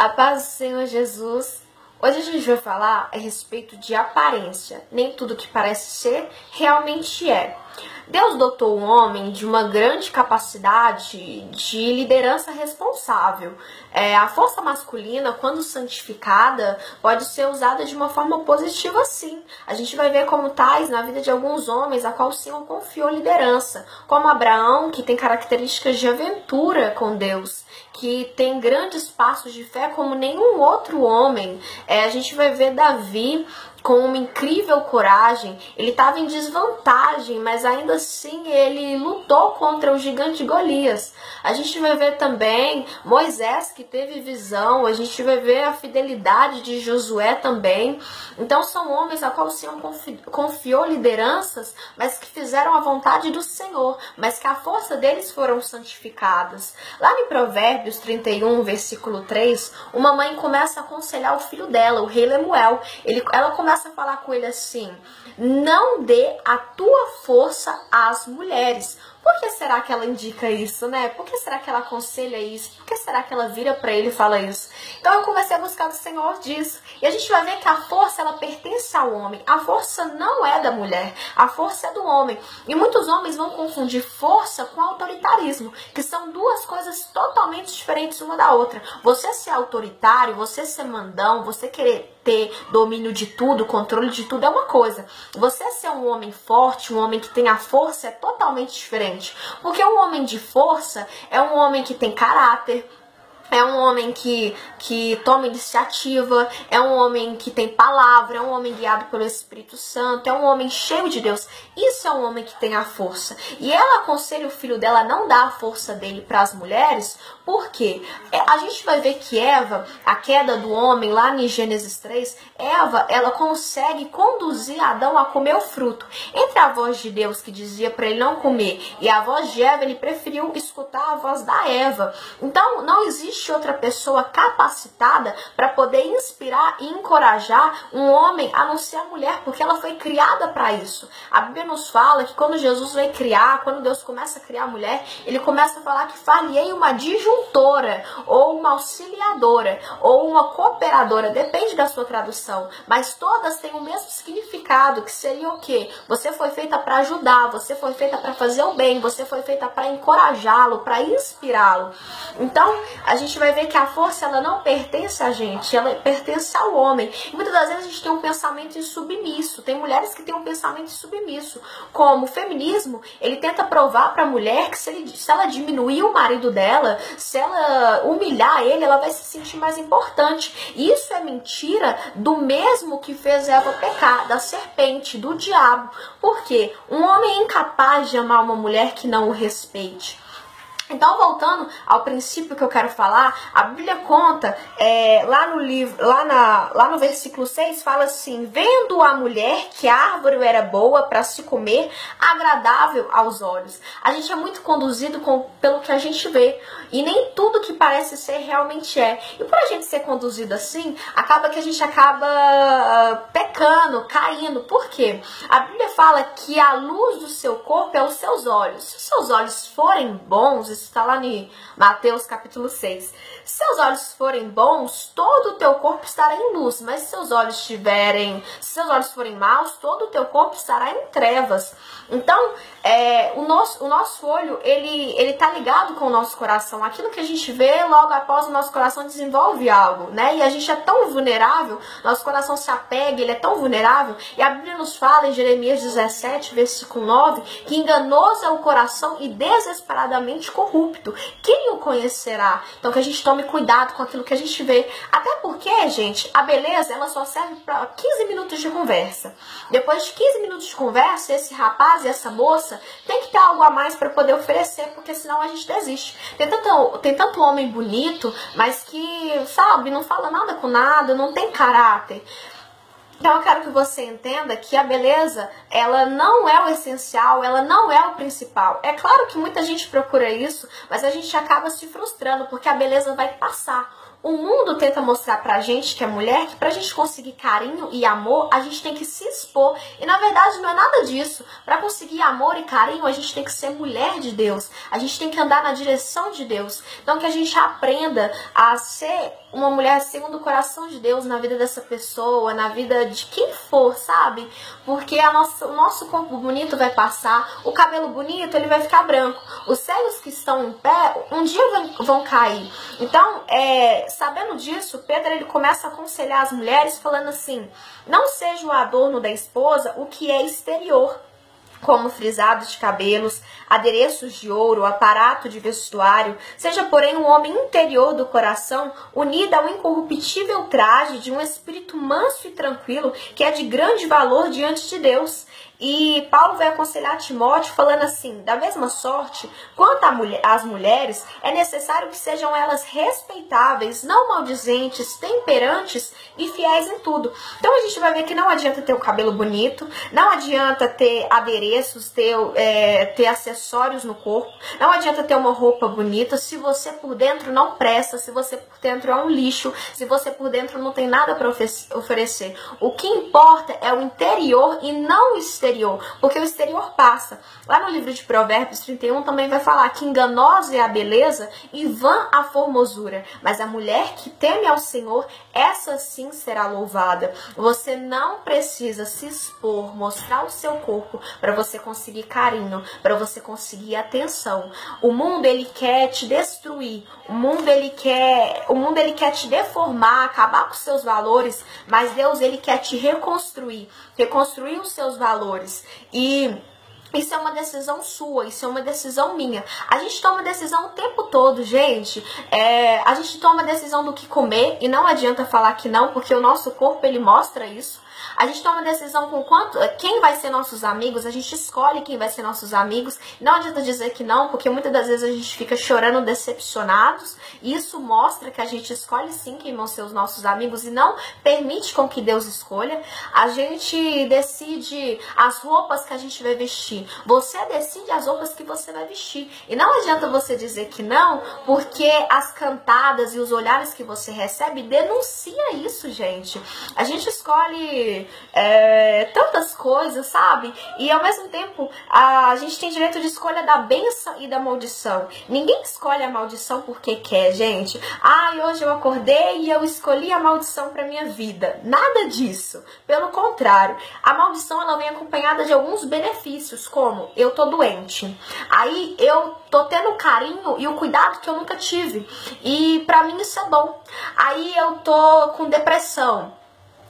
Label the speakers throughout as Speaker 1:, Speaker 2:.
Speaker 1: A paz do Senhor Jesus. Hoje a gente vai falar a respeito de aparência. Nem tudo que parece ser, realmente é. Deus dotou o homem de uma grande capacidade de liderança responsável. A força masculina, quando santificada, pode ser usada de uma forma positiva, sim. A gente vai ver como tais na vida de alguns homens a qual o Senhor confiou liderança. Como Abraão, que tem características de aventura com Deus, que tem grandes passos de fé como nenhum outro homem. A gente vai ver Davi com uma incrível coragem. Ele estava em desvantagem, mas ainda assim ele lutou contra o gigante Golias. A gente vai ver também Moisés, que teve visão. A gente vai ver a fidelidade de Josué também. Então são homens a qual o Senhor confiou lideranças, mas que fizeram a vontade do Senhor, mas que a força deles foram santificadas. Lá em Provérbios 31, versículo 3, uma mãe começa a aconselhar o filho dela, o rei Lemuel. Ela começa a falar com ele assim: não dê a tua força às mulheres. Por que será que ela indica isso, né? Por que será que ela aconselha isso? Por que será que ela vira para ele e fala isso? Então eu comecei a buscar do Senhor disso. E a gente vai ver que a força, ela pertence ao homem. A força não é da mulher. A força é do homem. E muitos homens vão confundir força com autoritarismo, que são duas coisas totalmente diferentes uma da outra. Você ser autoritário, você ser mandão, você querer ter domínio de tudo, controle de tudo é uma coisa. Você ser um homem forte, um homem que tem a força, é totalmente diferente. Porque um homem de força é um homem que tem caráter, é um homem que toma iniciativa, é um homem que tem palavra, é um homem guiado pelo Espírito Santo, é um homem cheio de Deus. Isso é um homem que tem a força. E ela aconselha o filho dela a não dar a força dele para as mulheres, porque a gente vai ver que Eva, a queda do homem lá em Gênesis 3, Eva, ela consegue conduzir Adão a comer o fruto. Entre a voz de Deus que dizia para ele não comer e a voz de Eva, ele preferiu escutar a voz da Eva. Então não existe outra pessoa capacitada para poder inspirar e encorajar um homem a não ser a mulher, porque ela foi criada para isso. A Bíblia nos fala que quando Jesus vai criar, quando Deus começa a criar a mulher, ele começa a falar que far-lhe-ei uma disjuntora, ou uma auxiliadora, ou uma cooperadora, depende da sua tradução, mas todas têm o mesmo significado, que seria o quê? Você foi feita para ajudar, você foi feita para fazer o bem, você foi feita para encorajá-lo, para inspirá-lo. Então, a gente vai ver que a força, ela não pertence a gente, ela pertence ao homem. E muitas das vezes a gente tem um pensamento submisso. Tem mulheres que têm um pensamento submisso. Como o feminismo, ele tenta provar para a mulher que se ela diminuir o marido dela, se ela humilhar ele, ela vai se sentir mais importante. E isso é mentira do mesmo que fez Eva pecar, da serpente, do diabo. Por quê? Um homem é incapaz de amar uma mulher que não o respeite. Então, voltando ao princípio que eu quero falar, a Bíblia conta, lá no livro, lá no versículo 6, fala assim: vendo a mulher que a árvore era boa para se comer, agradável aos olhos. A gente é muito conduzido pelo que a gente vê, e nem tudo que parece ser realmente é. E por a gente ser conduzido assim, acaba que a gente acaba pecando, caindo. Por quê? A Bíblia fala que a luz do seu corpo é os seus olhos. Se os seus olhos forem bons, isso está lá em Mateus capítulo 6. Se seus olhos forem bons, todo o teu corpo estará em luz. Mas se seus olhos forem maus, todo o teu corpo estará em trevas. Então, o nosso olho, ele tá ligado com o nosso coração. Aquilo que a gente vê, logo após o nosso coração desenvolve algo, né? E a gente é tão vulnerável, nosso coração se apega, ele é tão vulnerável. E a Bíblia nos fala em Jeremias 17, versículo 9, que enganoso é o coração e desesperadamente corrupto. Quem o conhecerá? Então que a gente tome cuidado com aquilo que a gente vê. Até porque, gente, a beleza, ela só serve para 15 minutos de conversa. Depois de 15 minutos de conversa, esse rapaz e essa moça tem que ter algo a mais para poder oferecer, porque senão a gente desiste. Tem tanto homem bonito, mas que, sabe, não fala nada com nada, não tem caráter. Então eu quero que você entenda que a beleza, ela não é o essencial, ela não é o principal. É claro que muita gente procura isso, mas a gente acaba se frustrando, porque a beleza vai passar. O mundo tenta mostrar pra gente que é mulher, que pra gente conseguir carinho e amor, a gente tem que se expor. E na verdade não é nada disso. Pra conseguir amor e carinho, a gente tem que ser mulher de Deus. A gente tem que andar na direção de Deus. Então que a gente aprenda a ser uma mulher segundo o coração de Deus na vida dessa pessoa, na vida de quem for, sabe? Porque o nosso corpo bonito vai passar, o cabelo bonito ele vai ficar branco. Os céus que estão em pé, um dia vão cair. Então, sabendo disso, Pedro ele começa a aconselhar as mulheres falando assim: não seja o adorno da esposa o que é exterior, como frisados de cabelos, adereços de ouro, aparato de vestuário, seja porém um homem interior do coração, unido ao incorruptível traje de um espírito manso e tranquilo, que é de grande valor diante de Deus. E Paulo vai aconselhar Timóteo falando assim: da mesma sorte, quanto às mulheres, é necessário que sejam elas respeitáveis, não maldizentes, temperantes e fiéis em tudo. Então a gente vai ver que não adianta ter o cabelo bonito, não adianta ter adereços, ter acessórios no corpo, não adianta ter uma roupa bonita se você por dentro não presta, se você por dentro é um lixo, se você por dentro não tem nada para oferecer. O que importa é o interior e não o exterior, porque o exterior passa. Lá no livro de Provérbios 31 também vai falar que enganosa é a beleza e vã a formosura, mas a mulher que teme ao Senhor, essa sim será louvada. Você não precisa se expor, mostrar o seu corpo para você conseguir carinho, para você conseguir atenção. O mundo ele quer te destruir, o mundo ele quer te deformar, acabar com os seus valores, mas Deus ele quer te reconstruir os seus valores. E isso é uma decisão sua, isso é uma decisão minha. A gente toma decisão o tempo todo, gente. A gente toma decisão do que comer e não adianta falar que não, porque o nosso corpo ele mostra isso. A gente toma decisão com quem vai ser nossos amigos, a gente escolhe quem vai ser nossos amigos. Não adianta dizer que não, porque muitas das vezes a gente fica chorando decepcionados. E isso mostra que a gente escolhe sim quem vão ser os nossos amigos e não permite com que Deus escolha. A gente decide as roupas que a gente vai vestir. Você decide as roupas que você vai vestir. E não adianta você dizer que não, porque as cantadas e os olhares que você recebe denuncia isso, gente. A gente escolhe tantas coisas, sabe? E ao mesmo tempo a gente tem direito de escolha da bênção e da maldição. Ninguém escolhe a maldição porque quer, gente. Hoje eu acordei e eu escolhi a maldição para minha vida. Nada disso. Pelo contrário, a maldição ela vem acompanhada de alguns benefícios, como eu tô doente. Aí eu tô tendo carinho e o cuidado que eu nunca tive. E pra mim isso é bom. Aí eu tô com depressão.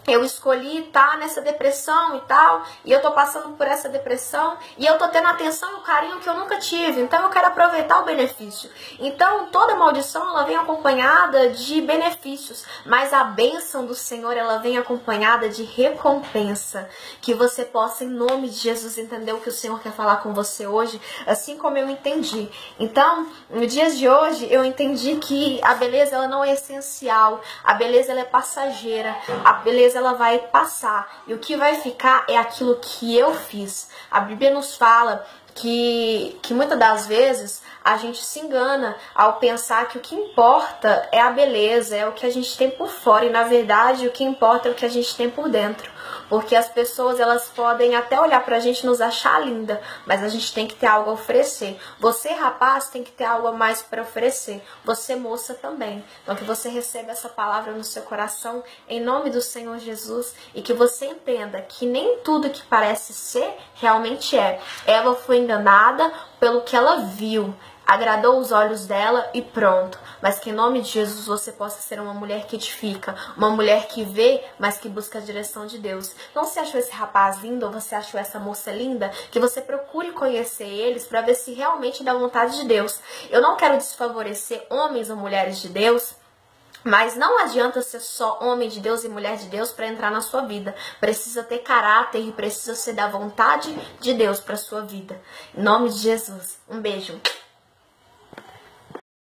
Speaker 1: Eu escolhi estar nessa depressão e tal, e eu tô passando por essa depressão, e eu tô tendo atenção e o carinho que eu nunca tive, então eu quero aproveitar o benefício. Então toda maldição ela vem acompanhada de benefícios, mas a bênção do Senhor ela vem acompanhada de recompensa. Que você possa em nome de Jesus entender o que o Senhor quer falar com você hoje, assim como eu entendi. Então, no dias de hoje eu entendi que a beleza ela não é essencial, a beleza ela é passageira, a beleza ela vai passar e o que vai ficar é aquilo que eu fiz. A Bíblia nos fala que muitas das vezes a gente se engana ao pensar que o que importa é a beleza, é o que a gente tem por fora, e na verdade o que importa é o que a gente tem por dentro. Porque as pessoas elas podem até olhar pra gente e nos achar linda, mas a gente tem que ter algo a oferecer. Você, rapaz, tem que ter algo a mais para oferecer. Você, moça, também. Então que você receba essa palavra no seu coração em nome do Senhor Jesus, e que você entenda que nem tudo que parece ser realmente é. Ela foi enganada pelo que ela viu, agradou os olhos dela e pronto. Mas que em nome de Jesus você possa ser uma mulher que edifica, uma mulher que vê, mas que busca a direção de Deus. Então, se achou esse rapaz lindo ou você achou essa moça linda, que você procure conhecer eles para ver se realmente dá vontade de Deus. Eu não quero desfavorecer homens ou mulheres de Deus, mas não adianta ser só homem de Deus e mulher de Deus para entrar na sua vida. Precisa ter caráter e precisa ser da vontade de Deus para sua vida. Em nome de Jesus. Um beijo.